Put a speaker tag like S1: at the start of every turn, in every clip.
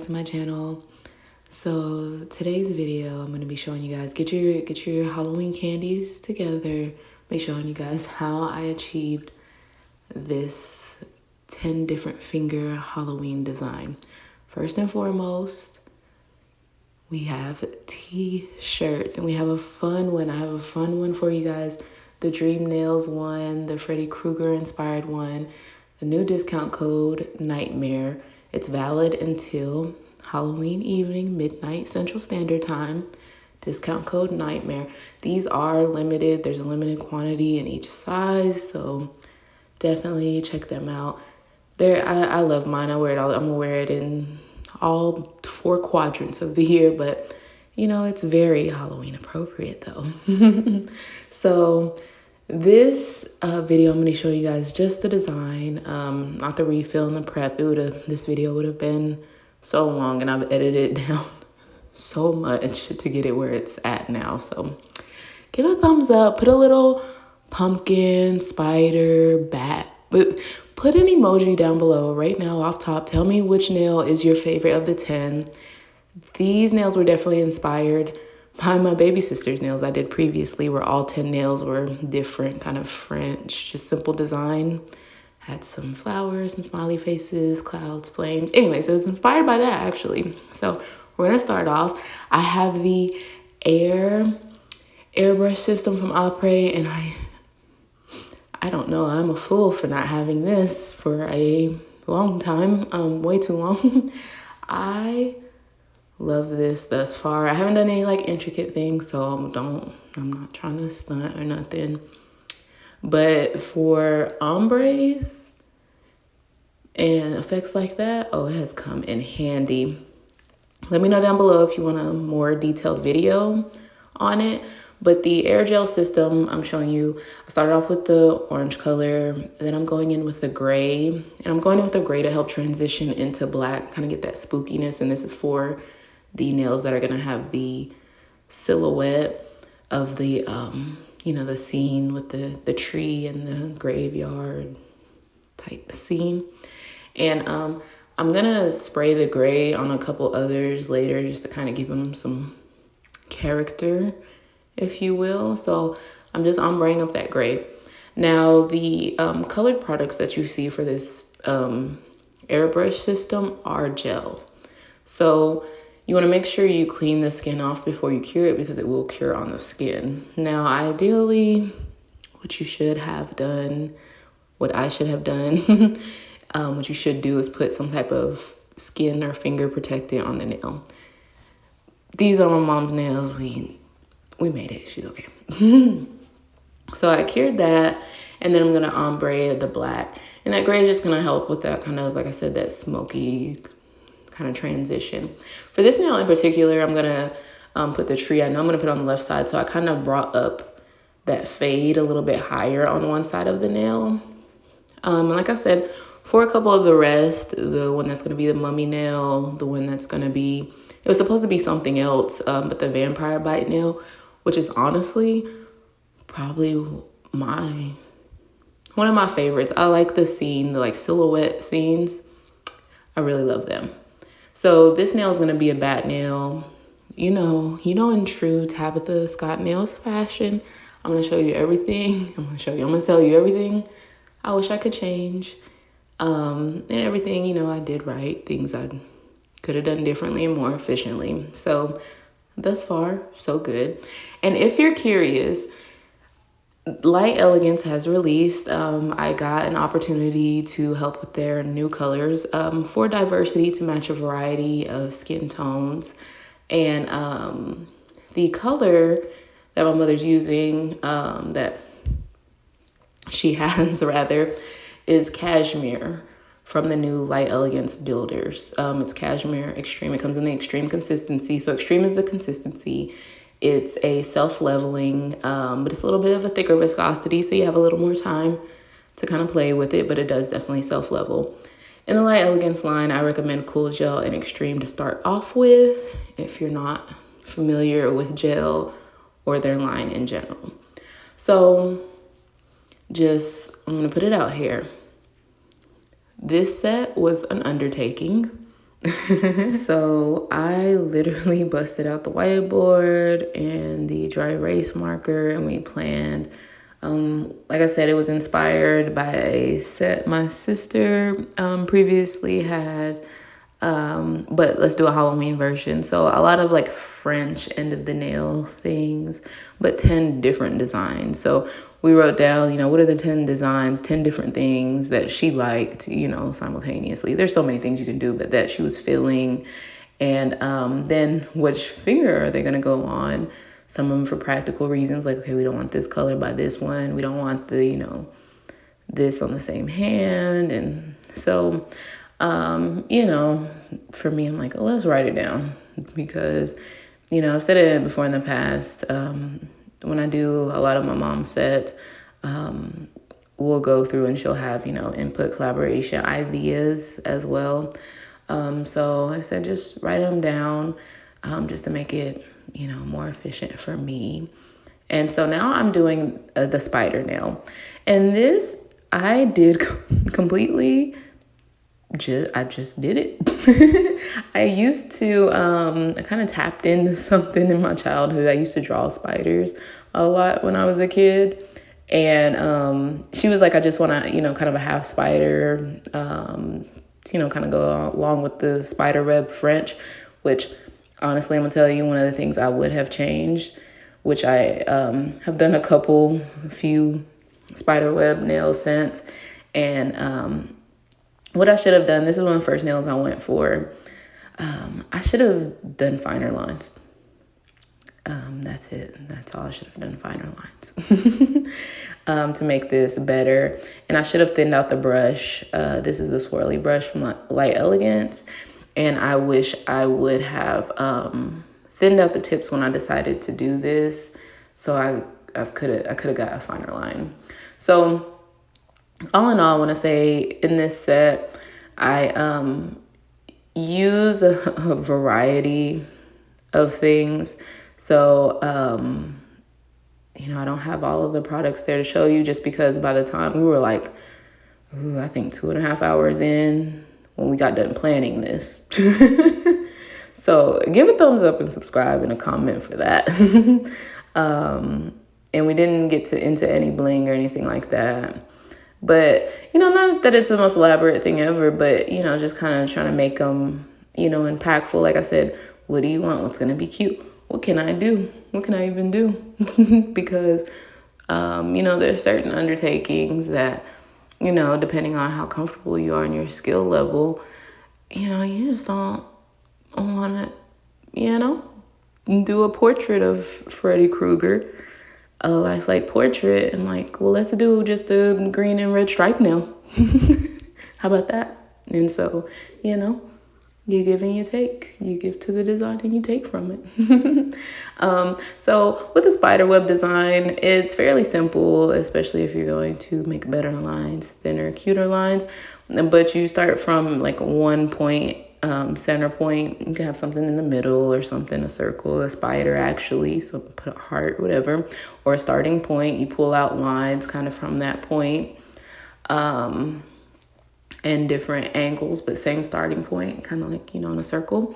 S1: to my channel. So today's video, I'm going to be showing you guys, get your Halloween candies together. Be showing you guys how I achieved this 10 different finger Halloween design. First and foremost, we have t-shirts, and we have a fun one. I have a fun one for you guys. The Dream Nails one, the Freddy Krueger inspired one, the new discount code Nightmare. It's valid until Halloween evening, midnight Central Standard Time. Discount code Nightmare. These are limited. There's a limited quantity in each size, so definitely check them out. I love mine. I wear it all. I'm gonna wear it in all 4 quadrants of the year, but you know, it's very Halloween appropriate though. So this video, I'm going to show you guys just the design, not the refill and the prep. This video would have been so long, and I've edited it down so much to get it where it's at now. So give a thumbs up, put a little pumpkin, spider, bat, but put an emoji down below right now off top. Tell me which nail is your favorite of the 10. These nails were definitely inspired by my baby sister's nails I did previously, where all 10 nails were different, kind of French, just simple design. Had some flowers, some smiley faces, clouds, flames. Anyways, it was inspired by that actually. So we're gonna start off. I have the airbrush system from Ombre, and I don't know, I'm a fool for not having this for a long time, way too long. I love this thus far. I haven't done any like intricate things, so I'm not trying to stunt or nothing. But for ombres and effects like that, oh, it has come in handy. Let me know down below if you want a more detailed video on it. But the air gel system I'm showing you, I started off with the orange color, then I'm going in with the gray, and I'm going in with the gray to help transition into black, kind of get that spookiness. And this is for the nails that are gonna have the silhouette of the, you know, the scene with the tree and the graveyard type scene. And I'm gonna spray the gray on a couple others later just to kind of give them some character, if you will. So I'm just ombreing up that gray. Now the colored products that you see for this airbrush system are gel. So you want to make sure you clean the skin off before you cure it, because it will cure on the skin. Now, ideally, what you should have done, what I should have done, what you should do is put some type of skin or finger protectant on the nail. These are my mom's nails. We made it. She's okay. So I cured that, and then I'm going to ombre the black. And that gray is just going to help with that kind of, like I said, that smoky kind of transition. For this nail in particular, I'm gonna put the tree. I know I'm gonna put it on the left side, so I kind of brought up that fade a little bit higher on one side of the nail. Like I said, for a couple of the rest, the one that's gonna be the mummy nail, the one that's gonna be, it was supposed to be something else, but the vampire bite nail, which is honestly probably one of my favorites. I like the scene, the like silhouette scenes. I really love them. So this nail is going to be a bat nail. You know, in true Tabitha Scott nails fashion, I'm going to show you everything. I'm going to tell you everything I wish I could change. And everything, you know, I did right. Things I could have done differently and more efficiently. So thus far, so good. And if you're curious, Light Elegance has released, I got an opportunity to help with their new colors for diversity to match a variety of skin tones. And the color that my mother's using, that she has rather, is Cashmere from the new Light Elegance Builders. It's Cashmere Extreme. It comes in the extreme consistency. So extreme is the consistency. It's a self-leveling, but it's a little bit of a thicker viscosity, so you have a little more time to kind of play with it, but it does definitely self-level. In the Light Elegance line, I recommend Cool Gel and Extreme to start off with if you're not familiar with gel or their line in general. So I'm gonna put it out here. This set was an undertaking. So I literally busted out the whiteboard and the dry erase marker, and we planned. Like I said, it was inspired by a set my sister previously had, but let's do a Halloween version. So a lot of like French end of the nail things, but 10 different designs. So we wrote down, what are the 10 designs, 10 different things that she liked, simultaneously. There's so many things you can do, but that she was feeling. And then which finger are they going to go on? Some of them for practical reasons, like, okay, we don't want this color by this one. We don't want the, this on the same hand. And so, for me, I'm like, oh, let's write it down because, I've said it before in the past. When I do a lot of my mom's sets, we'll go through and she'll have, input, collaboration, ideas as well. So I said, just write them down just to make it, more efficient for me. And so now I'm doing the spider nail. And this I did completely, I just did it. I used to, I kind of tapped into something in my childhood. I used to draw spiders a lot when I was a kid. And she was like, I just want to, kind of a half spider, kind of go along with the Spiderweb French, which honestly, I'm going to tell you one of the things I would have changed, which I have done a few Spiderweb nails since. And what I should have done, this is one of the first nails I went for. I should have done finer lines. That's it. That's all I should have done, finer lines to make this better. And I should have thinned out the brush. This is the swirly brush from Light Elegance. And I wish I would have thinned out the tips when I decided to do this. So I could have got a finer line. So all in all, I want to say in this set, I use a variety of things. So, I don't have all of the products there to show you just because by the time we were like, I think 2.5 hours in when we got done planning this. So give a thumbs up and subscribe and a comment for that. And we didn't get into any bling or anything like that. But, not that it's the most elaborate thing ever, but, just kind of trying to make them, impactful. Like I said, what do you want? What's going to be cute? What can I do? What can I even do? Because, there's certain undertakings that, depending on how comfortable you are in your skill level, you just don't want to, do a portrait of Freddy Krueger, a lifelike portrait, and like, well, let's do just a green and red stripe nail. How about that? And so, you give and you take. You give to the design and you take from it. So with the spiderweb design, it's fairly simple, especially if you're going to make better lines, thinner, cuter lines. But you start from like one point, center point. You can have something in the middle or something, a circle, a spider actually. So put a heart, whatever, or a starting point. You pull out lines kind of from that point. And different angles, but same starting point, kind of like, in a circle.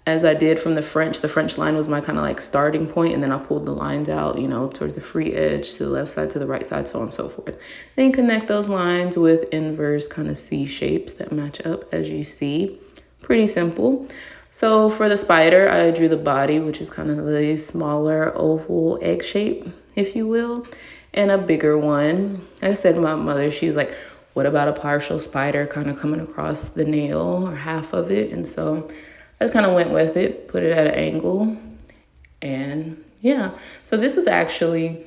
S1: As I did from the French line was my kind of like starting point, and then I pulled the lines out, towards the free edge, to the left side, to the right side, so on and so forth. Then connect those lines with inverse kind of C shapes that match up, as you see. Pretty simple. So for the spider, I drew the body, which is kind of the smaller oval egg shape, if you will, and a bigger one. I said my mother, she was like, what about a partial spider kind of coming across the nail or half of it? And so I just kind of went with it, put it at an angle. And yeah, so this is actually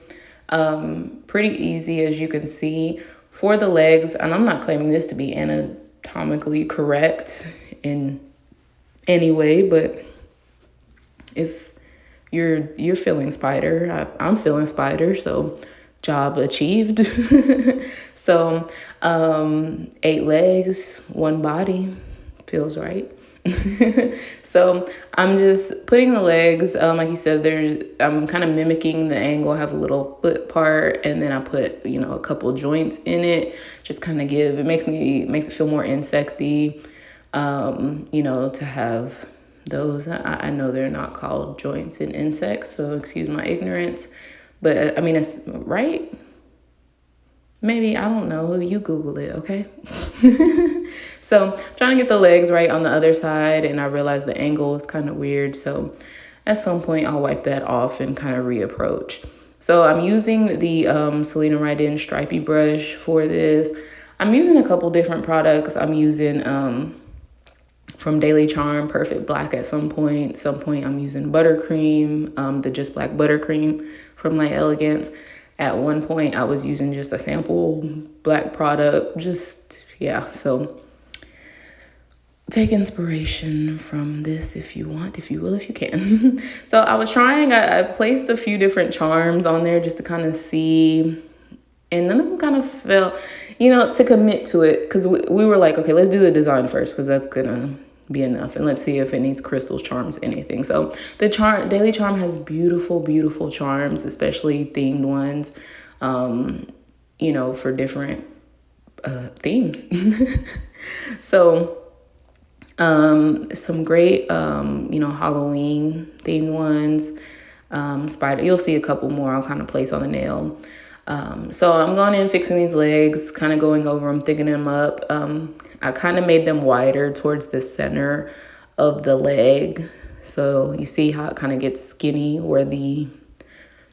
S1: pretty easy, as you can see. For the legs, and I'm not claiming this to be anatomically correct in any way, but it's you're feeling spider. I'm feeling spider, so job achieved. So 8 legs, 1 body, feels right. So I'm just putting the legs, like you said, I'm kind of mimicking the angle. I have a little foot part, and then I put, a couple joints in it, just kind of it makes it feel more insecty. you know, to have those. I know they're not called joints in insects, so excuse my ignorance. But I mean, it's right. Maybe, I don't know. You Google it, okay? So I'm trying to get the legs right on the other side, and I realized the angle is kind of weird. So at some point, I'll wipe that off and kind of reapproach. So I'm using the Selena Rydin stripey brush for this. I'm using a couple different products. I'm using from Daily Charm Perfect Black at some point. Some point I'm using buttercream, the Just Black buttercream from like Elegance. At one point I was using just a sample black product. Just, yeah, so take inspiration from this if you want, if you will, if you can. So I was trying, I placed a few different charms on there just to kind of see, and none of them kind of felt, you know, to commit to it, because we were like, okay, let's do the design first, because that's gonna be enough, and let's see if it needs crystals, charms, anything. So the Daily Charm has beautiful, beautiful charms, especially themed ones, you know, for different themes. So some great, you know, Halloween themed ones. Spider, you'll see a couple more I'll kind of place on the nail. So I'm going in, fixing these legs, kind of going over them, thickening them up. I kind of made them wider towards the center of the leg. So you see how it kind of gets skinny where the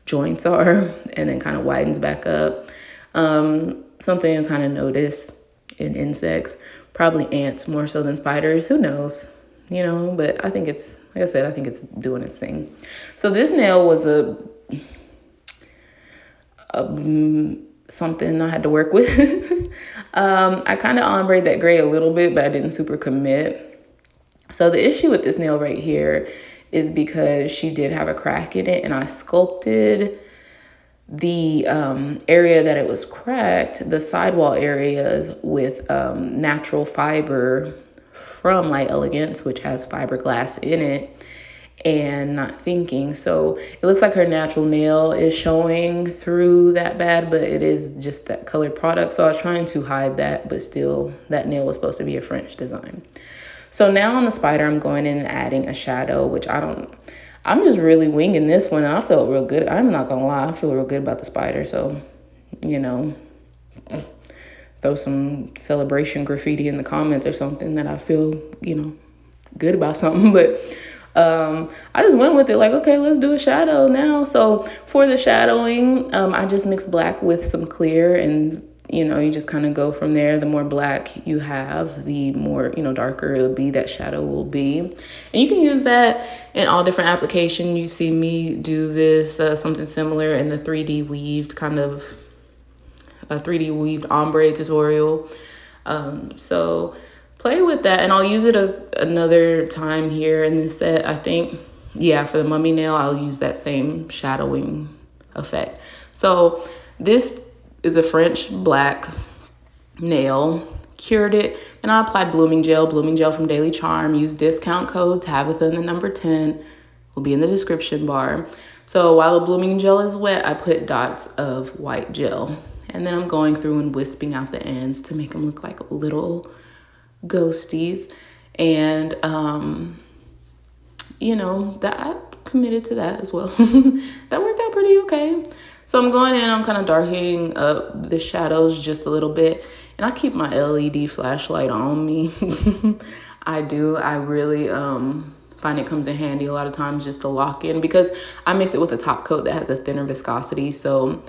S1: joints are, and then kind of widens back up. Something I kind of noticed in insects, probably ants more so than spiders, who knows, you know, but I think it's, like I said, I think it's doing its thing. So this nail was something I had to work with. I kind of ombre that gray a little bit, but I didn't super commit. So the issue with this nail right here is because she did have a crack in it, and I sculpted the area that it was cracked, the sidewall areas, with natural fiber from like Elegance, which has fiberglass in it, and not thinking. So it looks like her natural nail is showing through that bad, but it is just that colored product. So I was trying to hide that, but still that nail was supposed to be a French design. So now on the spider, I'm going in and adding a shadow, which I'm just really winging this one. I felt real good. I'm not gonna lie, I feel real good about the spider. So, you know, throw some celebration graffiti in the comments or something that I feel, you know, good about something. But I just went with it, like, okay, let's do a shadow now. So for the shadowing, I just mixed black with some clear, and you know, you just kind of go from there. The more black you have, the more, you know, darker it'll be, that shadow will be. And you can use that in all different applications. You see me do this, something similar in the 3D weaved, kind of a 3D weaved ombre tutorial. So play with that, and I'll use it another time here in this set. I think, yeah, for the mummy nail, I'll use that same shadowing effect. So this is a French black nail, cured it, and I applied blooming gel from Daily Charm. Use discount code Tabitha and the number 10 will be in the description bar. So while the blooming gel is wet, I put dots of white gel, and then I'm going through and wisping out the ends to make them look like little ghosties. And you know, that I committed to that as well. That worked out pretty okay. So I'm going in, I'm kind of darkening up the shadows just a little bit, and I keep my LED flashlight on me. I do. I really find it comes in handy a lot of times just to lock in, because I mixed it with a top coat that has a thinner viscosity, so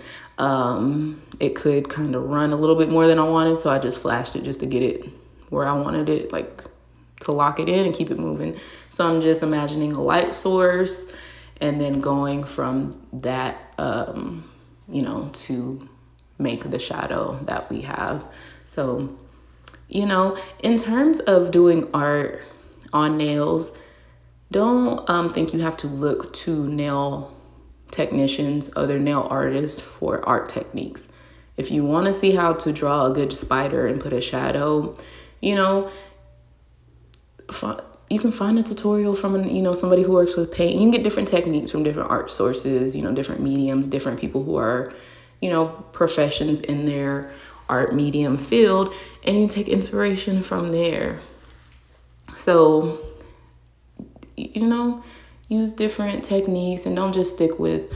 S1: it could kind of run a little bit more than I wanted. So I just flashed it just to get it where I wanted it, like to lock it in and keep it moving. So I'm just imagining a light source and then going from that, you know, to make the shadow that we have. So, you know, in terms of doing art on nails, don't think you have to look to nail technicians, other nail artists for art techniques. If you want to see how to draw a good spider and put a shadow, you know, you can find a tutorial from, you know, somebody who works with paint. You can get different techniques from different art sources, you know, different mediums, different people who are, you know, professions in their art medium field, and you take inspiration from there. So, you know, use different techniques and don't just stick with,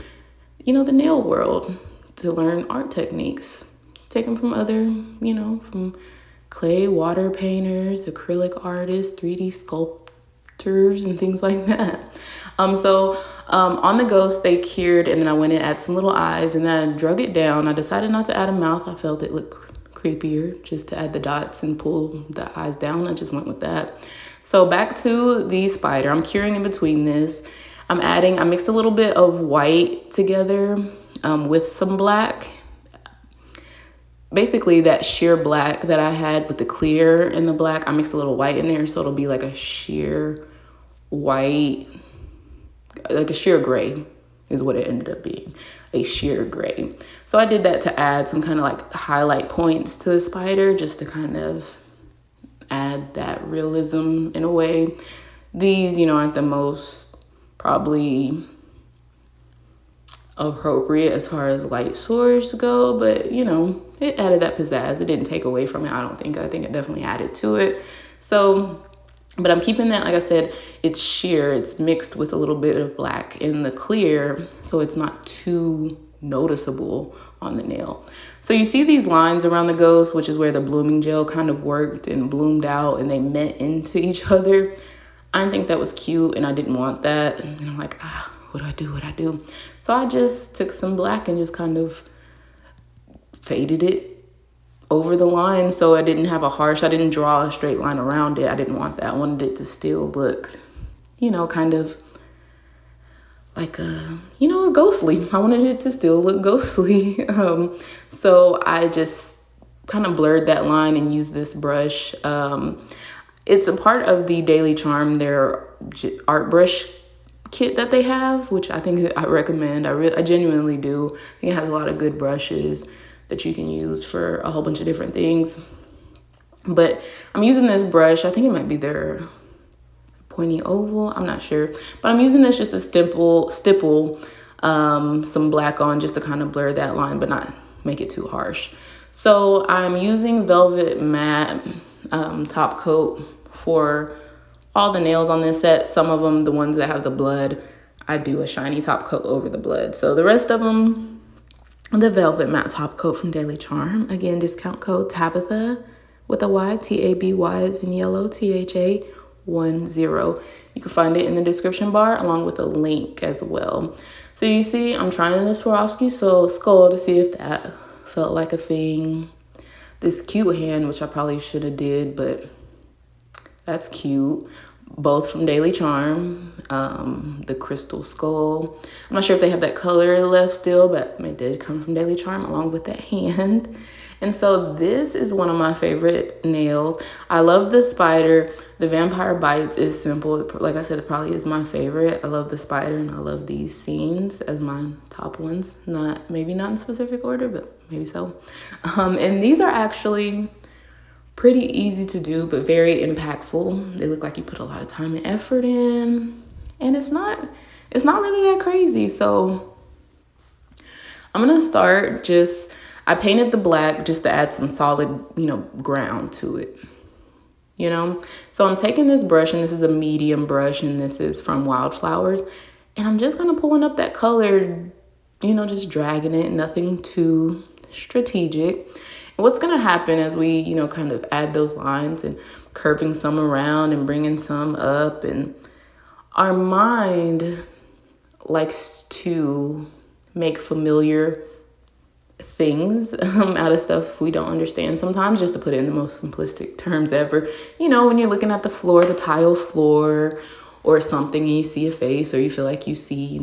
S1: you know, the nail world to learn art techniques. Take them from other, you know, from clay water painters, acrylic artists, 3D sculptors, and things like that. On the ghost, they cured, and then I went and added some little eyes, and then I drug it down. I decided not to add a mouth. I felt it looked creepier just to add the dots and pull the eyes down. I just went with that. So back to the spider. I'm curing in between this. I mixed a little bit of white together with some black. Basically that sheer black that I had with the clear and the black, I mixed a little white in there, so it'll be like a sheer white, like a sheer gray is what it ended up being, a sheer gray. So I did that to add some kind of like highlight points to the spider, just to kind of add that realism in a way. These, you know, aren't the most probably appropriate as far as light source go, but you know, it added that pizzazz. It didn't take away from it, I don't think. I think it definitely added to it. So, but I'm keeping that, like I said, it's sheer. It's mixed with a little bit of black in the clear, so it's not too noticeable on the nail. So you see these lines around the ghost, which is where the blooming gel kind of worked and bloomed out and they met into each other. I didn't think that was cute and I didn't want that. And I'm like, what do I do? So I just took some black and just kind of faded it over the line, so I didn't draw a straight line around it. I didn't want that. I wanted it to still look, you know, kind of like a ghostly. I wanted it to still look ghostly. So I just kind of blurred that line and used this brush. It's a part of the Daily Charm, their art brush kit that they have, which I think I recommend. I genuinely do. I think it has a lot of good brushes that you can use for a whole bunch of different things. But I'm using this brush. I think it might be their pointy oval. I'm not sure. But I'm using this just to stipple some black on, just to kind of blur that line, but not make it too harsh. So I'm using Velvet Matte top coat for all the nails on this set. Some of them, the ones that have the blood, I do a shiny top coat over the blood. So the rest of them, the Velvet Matte top coat from Daily Charm. Again, discount code Tabitha with a Y, T-A-B-Y is in yellow, T-H-A 10. You can find it in the description bar along with a link as well. So you see, I'm trying this Swarovski skull to see if that felt like a thing. This cute hand, which I probably should have did, but that's cute. Both from Daily Charm, the crystal skull. I'm not sure if they have that color left still, but it did come from Daily Charm along with that hand. And so this is one of my favorite nails. I love the spider. The Vampire Bites is simple. Like I said, it probably is my favorite. I love the spider and I love these scenes as my top ones. Maybe not in specific order, but maybe so. And these are actually pretty easy to do, but very impactful. They look like you put a lot of time and effort in, and it's not really that crazy. So I'm gonna start I painted the black just to add some solid, ground to it, So I'm taking this brush, and this is a medium brush, and this is from Wildflowers, and I'm just kind of pulling up that color, just dragging it, nothing too strategic. What's going to happen as we, kind of add those lines and curving some around and bringing some up, and our mind likes to make familiar things out of stuff we don't understand sometimes, just to put it in the most simplistic terms ever. When you're looking at the floor, the tile floor or something, and you see a face, or you feel like you see,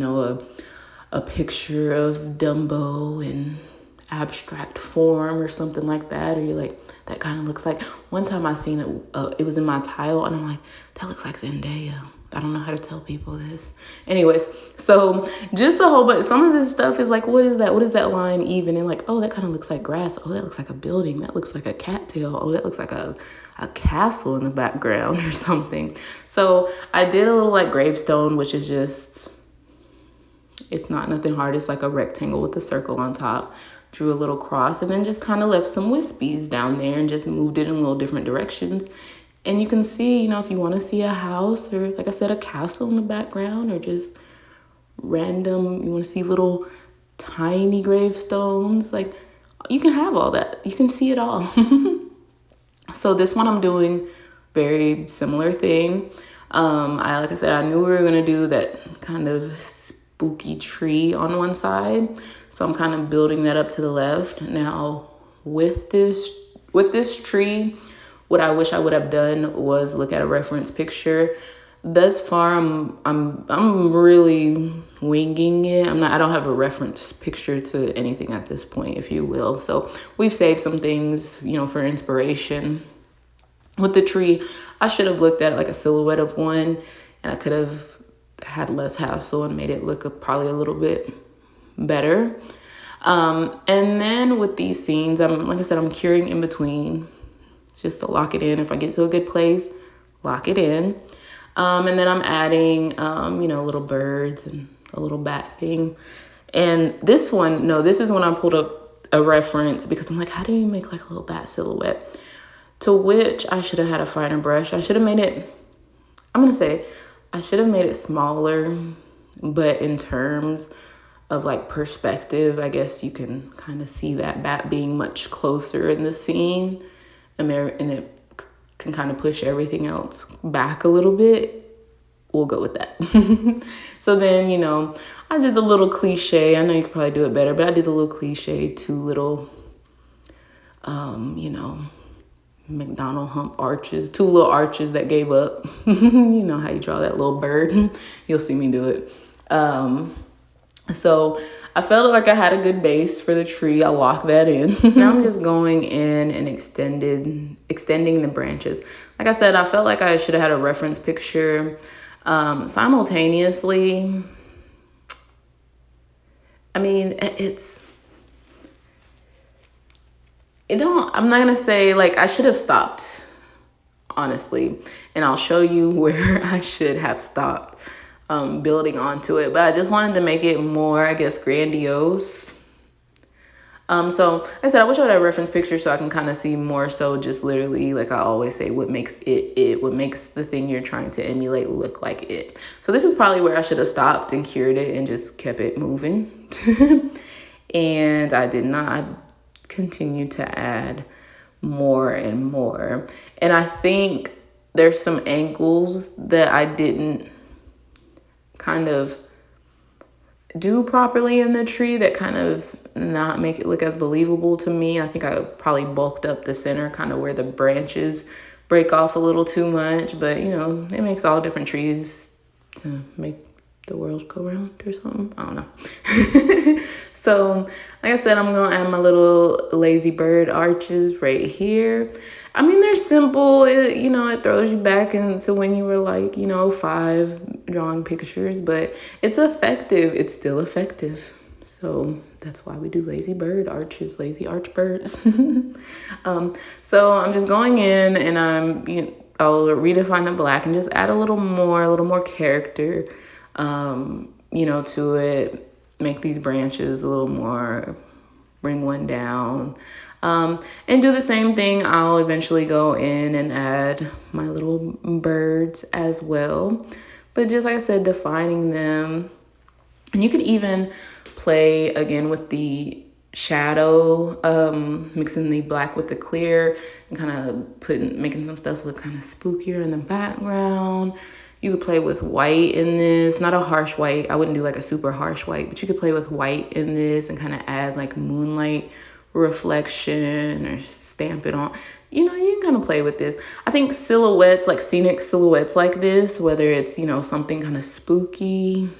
S1: a picture of Dumbo in abstract form or something like that, or you're like, that kind of looks like, one time I seen it, it was in my tile, and I'm like, that looks like Zendaya. I don't know how to tell people this. Anyways, so just a whole bunch, some of this stuff is like, what is that? What is that line even? And like, oh, that kind of looks like grass. Oh, that looks like a building. That looks like a cattail. Oh, that looks like a castle in the background or something. So I did a little like gravestone, which is just, it's not nothing hard. It's like a rectangle with a circle on top. Drew a little cross, and then just kind of left some wispies down there and just moved it in little different directions. And you can see, you know, if you want to see a house or, like I said, a castle in the background, or just random, you want to see little tiny gravestones, like you can have all that. You can see it all. So this one I'm doing very similar thing. Like I said, I knew we were gonna do that kind of spooky tree on one side, so I'm kind of building that up to the left. Now with this tree, what I wish I would have done was look at a reference picture. Thus far, I'm really winging it. I don't have a reference picture to anything at this point, if you will. So we've saved some things, you know, for inspiration. With the tree, I should have looked at like a silhouette of one, and I could have had less hassle and made it look probably a little bit better. And then with these scenes, like I said, I'm curing in between just to lock it in. If I get to a good place, lock it in. And then I'm adding, you know, little birds and a little bat thing. And this is when I pulled up a reference, because I'm like, how do you make like a little bat silhouette? To which I should have had a finer brush. I should have made it smaller, but in terms of like perspective, I guess you can kind of see that bat being much closer in the scene, and it can kind of push everything else back a little bit. We'll go with that. So then, you know, I did the little cliche. I know you could probably do it better, but I did the little cliche, two little, you know, McDonald hump arches, two little arches that gave up. You know how you draw that little bird. You'll see me do it. So I felt like I had a good base for the tree. I locked that in. Now I'm just going in and extending the branches. Like I said, I felt like I should have had a reference picture. Simultaneously, I mean, I'm not gonna say, like, I should have stopped, honestly, and I'll show you where I should have stopped building onto it, but I just wanted to make it more, I guess, grandiose. So like I said, I wish I had a reference picture so I can kind of see more so just literally, like I always say, what makes what makes the thing you're trying to emulate look like it. So this is probably where I should have stopped and cured it and just kept it moving. And I did not. I continued to add more and more. And I think there's some angles that I didn't kind of do properly in the tree that kind of not make it look as believable to me. I think I probably bulked up the center, kind of where the branches break off a little too much, but you know, it makes all different trees to make the world go round or something. I don't know. So like I said, I'm gonna add my little lazy bird arches right here. I mean, they're simple. It throws you back into when you were like, 5 drawing pictures, but it's effective. It's still effective. So that's why we do lazy bird arches, lazy arch birds. So I'm just going in and I'll redefine the black and just add a little more character, to it. Make these branches a little more, bring one down. And do the same thing. I'll eventually go in and add my little birds as well. But just like I said, defining them. And you can even play again with the shadow, mixing the black with the clear and kind of making some stuff look kind of spookier in the background. You could play with white in this, not a harsh white. I wouldn't do like a super harsh white, but you could play with white in this and kind of add like moonlight reflection or stamp it on. You can kind of play with this. I think silhouettes, like scenic silhouettes like this, whether it's, something kind of spooky,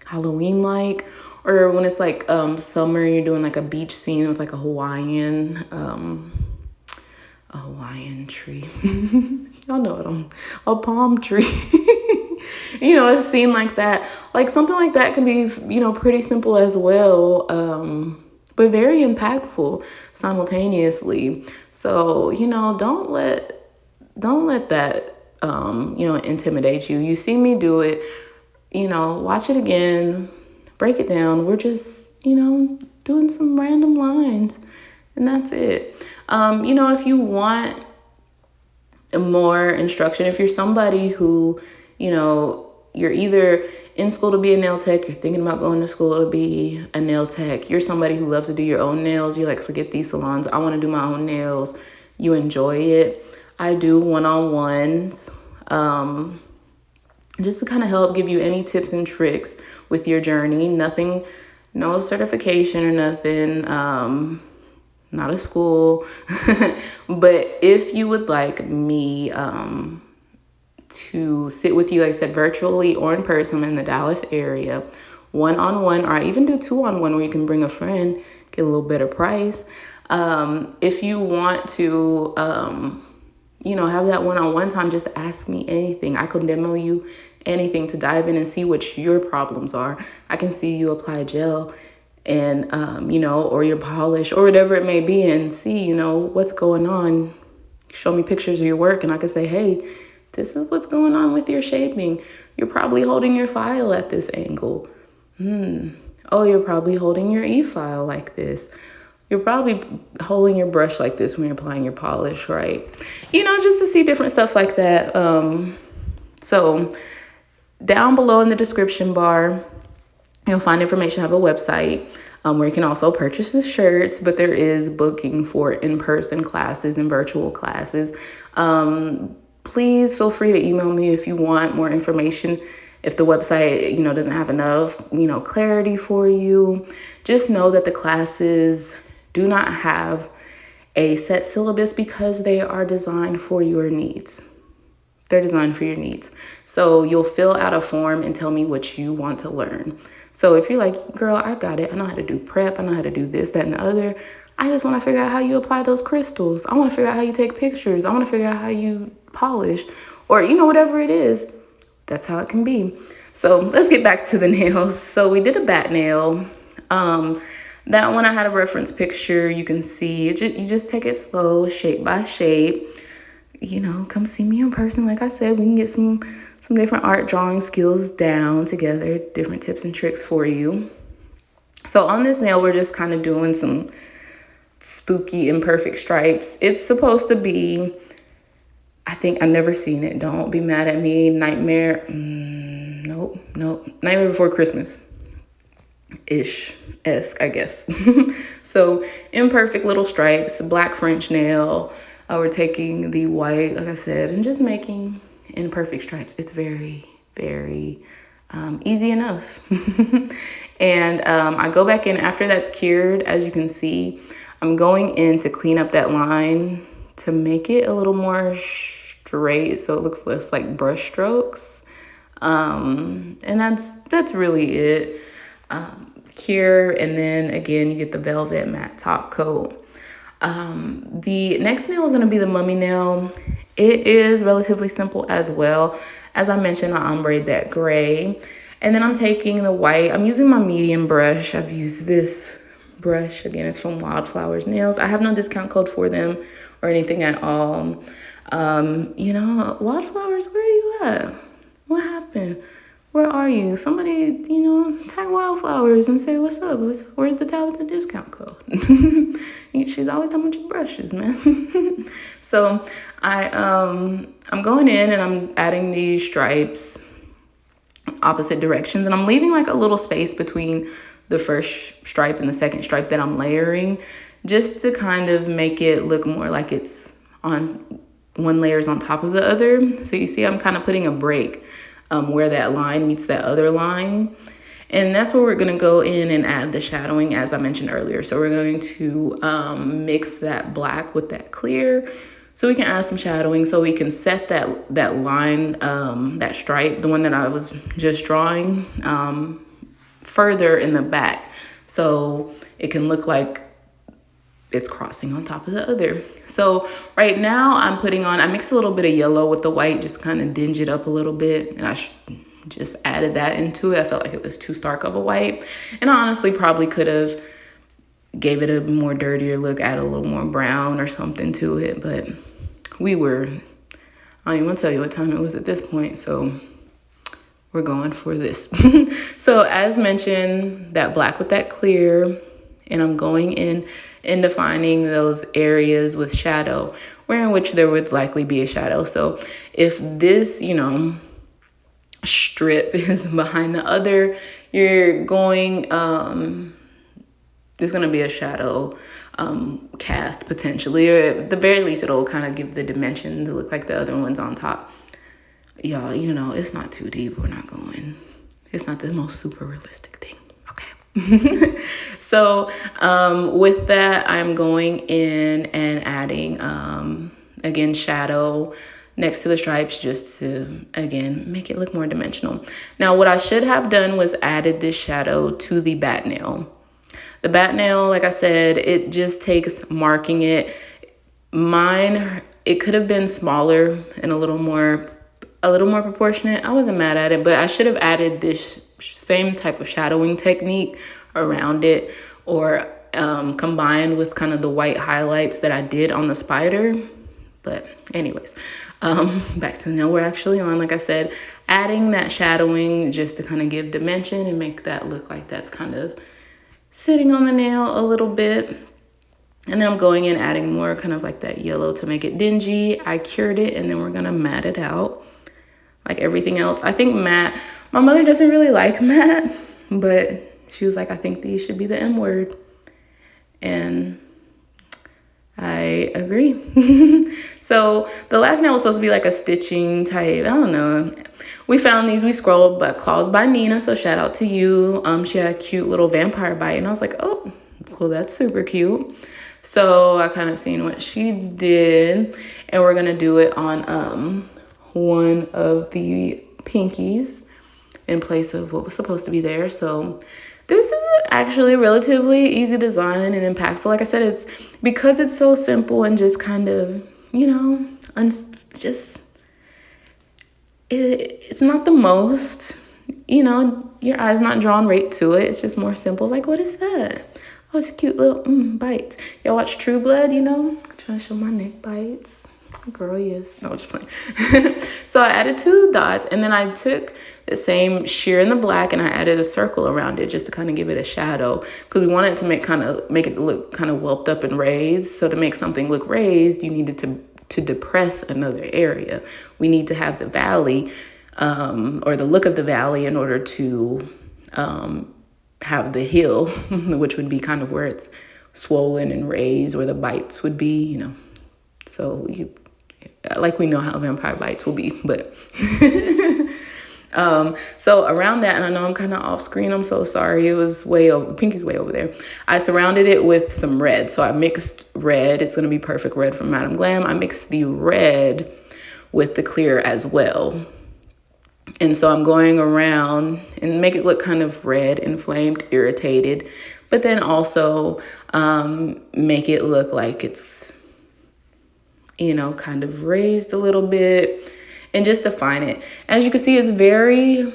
S1: Halloween-like, or when it's like summer, you're doing like a beach scene with like a Hawaiian tree. Y'all know what a palm tree. A scene like that. Like something like that can be, pretty simple as well, but very impactful simultaneously. So, don't let that, intimidate you. You see me do it, watch it again, break it down. We're just, doing some random lines and that's it. If you want more instruction. If you're somebody who, you know, you're either in school to be a nail tech, you're thinking about going to school to be a nail tech, you're somebody who loves to do your own nails, you're like, forget these salons, I want to do my own nails, you enjoy it. I do one-on-ones, just to kind of help give you any tips and tricks with your journey. Nothing, no certification or nothing, not a school. But if you would like me to sit with you, like I said, virtually or in person, I'm in the Dallas area, one-on-one, or I even do two-on-one where you can bring a friend, get a little better price. If you want to, you know, have that one-on-one time, just ask me anything. I can demo you anything to dive in and see what your problems are. I can see you apply gel and, you know, or your polish or whatever it may be, and see, you know, what's going on. Show me pictures of your work and I can say, hey, this is what's going on with your shaping. You're probably holding your file at this angle. Oh, you're probably holding your E-file like this. You're probably holding your brush like this when you're applying your polish, right? You know, just to see different stuff like that. So down below in the description bar, you'll find information. I have a website where you can also purchase the shirts, but there is booking for in-person classes and virtual classes. Please feel free to email me if you want more information. If the website, you know, doesn't have enough, you know, clarity for you, just know that the classes do not have a set syllabus because they are designed for your needs. They're designed for your needs. So you'll fill out a form and tell me what you want to learn. So if you're like, girl, I got it. I know how to do prep. I know how to do this, that, and the other. I just want to figure out how you apply those crystals. I want to figure out how you take pictures. I want to figure out how you polish, or, you know, whatever it is. That's how it can be. So let's get back to the nails. So we did a bat nail. That one I had a reference picture. You can see it. You just take it slow, shape by shape. You know, come see me in person. Like I said, we can get some different art drawing skills down together, different tips and tricks for you. So on this nail, we're just kind of doing some spooky imperfect stripes. It's supposed to be, I think, I've never seen it. Don't be mad at me. Nightmare. Nope. Nightmare Before Christmas-ish-esque, I guess. So imperfect little stripes, black French nail. We're taking the white, like I said, and just making imperfect stripes. It's very, very easy enough. And I go back in after that's cured. As you can see, I'm going in to clean up that line to make it a little more straight, so it looks less like brush strokes. And that's really it. Cure, and then again you get the velvet matte top coat. The next nail is going to be the mummy nail. It is relatively simple as well. As I mentioned, I ombre that gray, and then I'm taking the white. I'm using my medium brush. I've used this brush, again, it's from Wildflowers Nails. I have no discount code for them or anything at all. You know, Wildflowers, where are you at? What happened? Where are you? Somebody, you know, tag Wildflowers and say, what's up? Where's the Tabitha discount code? She's always talking about your brushes, man. So I'm going in and I'm adding these stripes opposite directions, and I'm leaving like a little space between the first stripe and the second stripe that I'm layering, just to kind of make it look more like it's on one layer's on top of the other. So you see I'm kind of putting a break where that line meets that other line. And that's where we're going to go in and add the shadowing, as I mentioned earlier. So we're going to mix that black with that clear, so we can add some shadowing, so we can set that line, that stripe, the one that I was just drawing, further in the back, so it can look like it's crossing on top of the other. So right now I mixed a little bit of yellow with the white, just kind of dinge it up a little bit, and I just added that into it. I felt like it was too stark of a white, and I honestly probably could have gave it a more dirtier look, add a little more brown or something to it, but I don't even want to tell you what time it was at this point, so we're going for this. So as mentioned, that black with that clear, and I'm going in and defining those areas with shadow. where in which there would likely be a shadow. So if this, you know, strip is behind the other, you're going, there's going to be a shadow cast potentially, or at the very least it'll kind of give the dimension to look like the other one's on top. Y'all, you know, it's not too deep. It's not the most super realistic thing. Okay. So with that, I'm going in and adding again shadow next to the stripes, just to again make it look more dimensional. Now what I should have done was added this shadow to the bat nail. The bat nail, like I said, it just takes marking it. Mine, it could have been smaller and a little more proportionate. I wasn't mad at it, but I should have added this same type of shadowing technique around it, or combined with kind of the white highlights that I did on the spider. But anyways, back to the nail we're actually on. Like I said, adding that shadowing just to kind of give dimension and make that look like that's kind of sitting on the nail a little bit. And then I'm going in adding more kind of like that yellow to make it dingy. I cured it, and then we're gonna matte it out like everything else. I think matte, my mother doesn't really like matte, but she was like, I think these should be the M word. And I agree. So the last nail was supposed to be like a stitching type, I don't know. We found these, we scrolled, but Claws by Nina, so shout out to you. She had a cute little vampire bite, and I was like, oh, well, that's super cute. So I kind of seen what she did, and we're gonna do it on one of the pinkies in place of what was supposed to be there. So this is actually a relatively easy design and impactful. Like I said, it's because it's so simple and just kind of, you know, it's not the most, you know, your eye's not drawn right to it. It's just more simple. Like, what is that? Oh, it's cute little bites. Y'all watch True Blood, you know? I'm trying to show my neck bites. Girl, yes. No, just playing. So I added 2 dots, and then I took the same sheer in the black and I added a circle around it just to kind of give it a shadow, because we wanted to make it look kind of whelped up and raised. So to make something look raised, you needed to depress another area. We need to have the valley or the look of the valley in order to have the hill, which would be kind of where it's swollen and raised, where the bites would be, you know. So like we know how vampire bites will be, but so around that, and I know I'm kind of off screen, I'm so sorry, it was way over, pink is way over there. I surrounded it with some red. So I mixed red, it's gonna be perfect red from Madam Glam. I mixed the red with the clear as well. And so I'm going around and make it look kind of red, inflamed, irritated, but then also make it look like it's, you know, kind of raised a little bit, and just define it. As you can see, it's very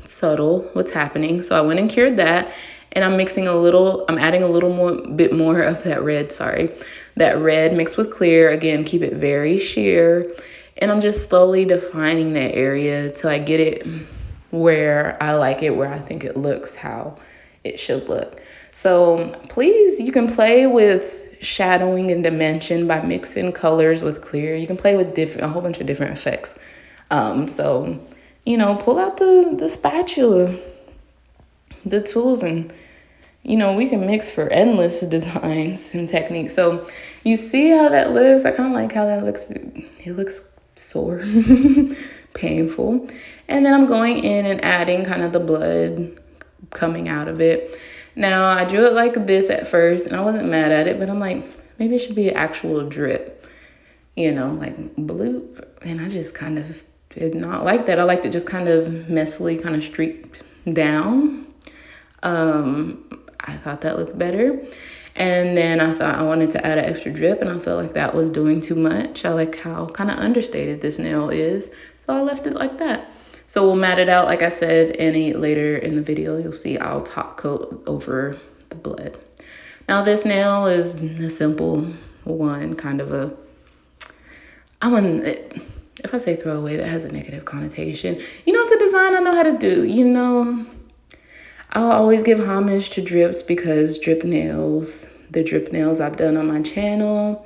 S1: subtle what's happening. So I went and cured that, and I'm adding a little bit more of that red, that red mixed with clear. Again, keep it very sheer. And I'm just slowly defining that area till I get it where I like it, where I think it looks how it should look. So please, you can play with shadowing and dimension by mixing colors with clear. You can play with a whole bunch of different effects. So, you know, pull out the spatula, the tools, and, you know, we can mix for endless designs and techniques. So you see how that looks? I kind of like how that looks. It looks sore, painful. And then I'm going in and adding kind of the blood coming out of it. Now, I drew it like this at first, and I wasn't mad at it, but I'm like, maybe it should be an actual drip, you know, like bloop. And I just kind of did not like that. I liked it just kind of messily kind of streaked down. I thought that looked better. And then I thought I wanted to add an extra drip, and I felt like that was doing too much. I like how kind of understated this nail is, so I left it like that. So we'll matte it out, like I said, and later in the video, you'll see I'll top coat over the blood. Now this nail is a simple one, kind of if I say throwaway, that has a negative connotation. You know, it's a design I know how to do. You know, I'll always give homage to drips because the drip nails I've done on my channel,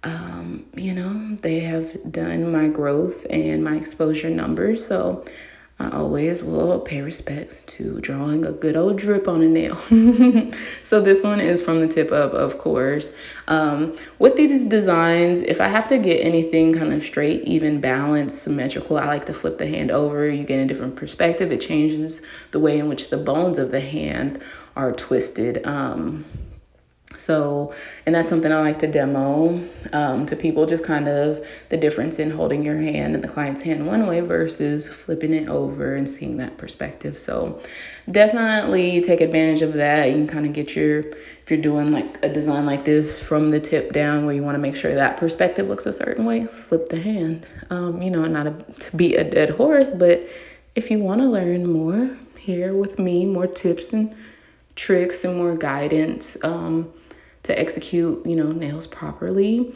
S1: You know, they have done my growth and my exposure numbers, so I always will pay respects to drawing a good old drip on a nail. So this one is from the tip up, of course. With these designs, if I have to get anything kind of straight, even, balanced, symmetrical, I like to flip the hand over. You get a different perspective. It changes the way in which the bones of the hand are twisted. And that's something I like to demo to people, just kind of the difference in holding your hand and the client's hand one way versus flipping it over and seeing that perspective. So definitely take advantage of that. You can kind of get if you're doing like a design like this from the tip down where you want to make sure that perspective looks a certain way, flip the hand. You know, not to be a dead horse, but if you want to learn more here with me, more tips and tricks and more guidance, to execute, you know, nails properly,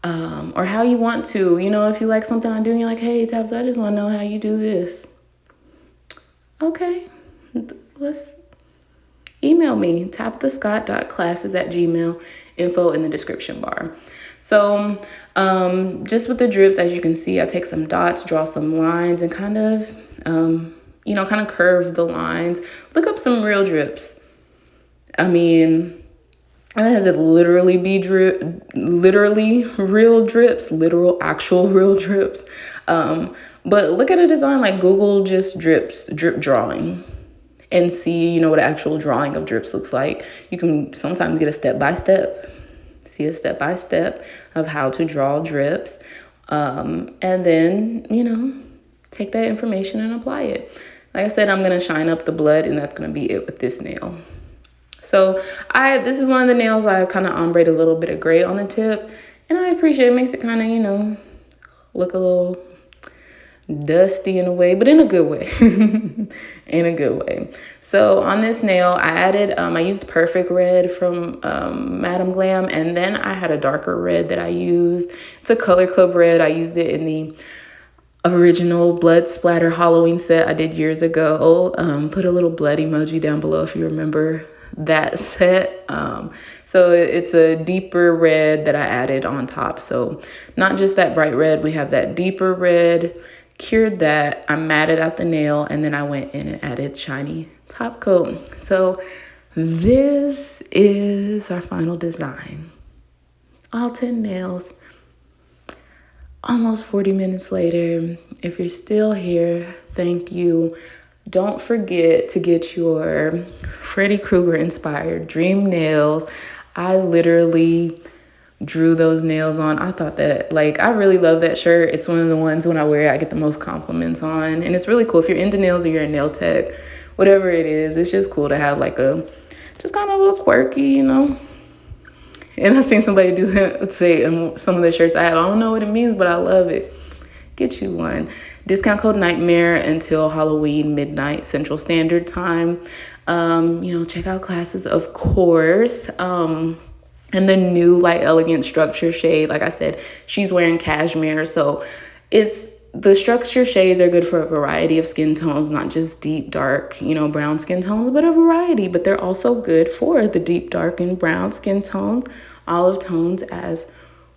S1: or how you want to, you know, if you like something I do and you're like, hey, Taps, I just want to know how you do this. Okay, let's email me, tapthescott.classes@gmail.com, info in the description bar. So just with the drips, as you can see, I take some dots, draw some lines, and kind of, you know, kind of curve the lines. Look up some real drips. I mean, and it has to literally be literally real drips, actual real drips. But look at a design like Google just drip drawing and see, you know, what an actual drawing of drips looks like. You can sometimes get a step-by-step of how to draw drips. And then, you know, take that information and apply it. Like I said, I'm going to shine up the blood, and that's going to be it with this nail. So this is one of the nails I kind of ombre a little bit of gray on the tip, and I appreciate it. It makes it kind of, you know, look a little dusty in a way, but in a good way. In a good way. So on this nail, I used Perfect Red from Madam Glam, and then I had a darker red that I used. It's a Color Club red. I used it in the original blood splatter Halloween set I did years ago. Put a little blood emoji down below if you remember that set. So it's a deeper red that I added on top. So not just that bright red, we have that deeper red. Cured that, I matted out the nail, and then I went in and added shiny top coat. So this is our final design. All 10 nails. Almost 40 minutes later. If you're still here, thank you. Don't forget to get your Freddy Krueger inspired dream nails. I literally drew those nails on. I thought that, like, I really love that shirt. It's one of the ones when I wear it, I get the most compliments on. And it's really cool. If you're into nails or you're a nail tech, whatever it is, it's just cool to have like just kind of a quirky, you know. And I've seen somebody do that, say some of the shirts I have. I don't know what it means, but I love it. Get you one. Discount code Nightmare until Halloween midnight Central Standard Time. You know, check out Classes, of course. And the new light elegant structure shade, like I said, she's wearing cashmere, so the structure shades are good for a variety of skin tones, not just deep dark, you know, brown skin tones, but a variety. But they're also good for the deep dark and brown skin tones, olive tones as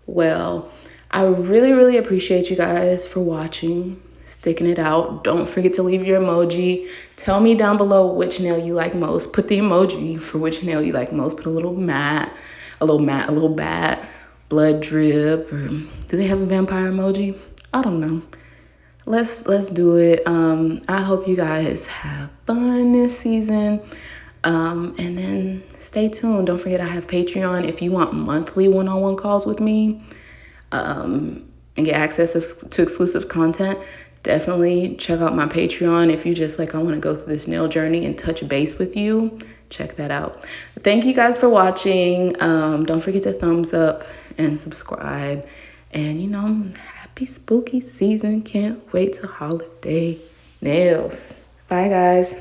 S1: well. I really, really appreciate you guys for watching, sticking it out. Don't forget to leave your emoji. Tell me down below which nail you like most. Put the emoji for which nail you like most. Put a little bat, blood drip, or do they have a vampire emoji? I don't know. Let's do it. I hope you guys have fun this season. And then stay tuned. Don't forget I have Patreon. If you want monthly one-on-one calls with me, and get access to exclusive content, definitely check out my Patreon. If you just like, I want to go through this nail journey and touch base with you, check that out. Thank you guys for watching. Don't forget to thumbs up and subscribe. And you know, happy spooky season. Can't wait till holiday nails. Bye guys.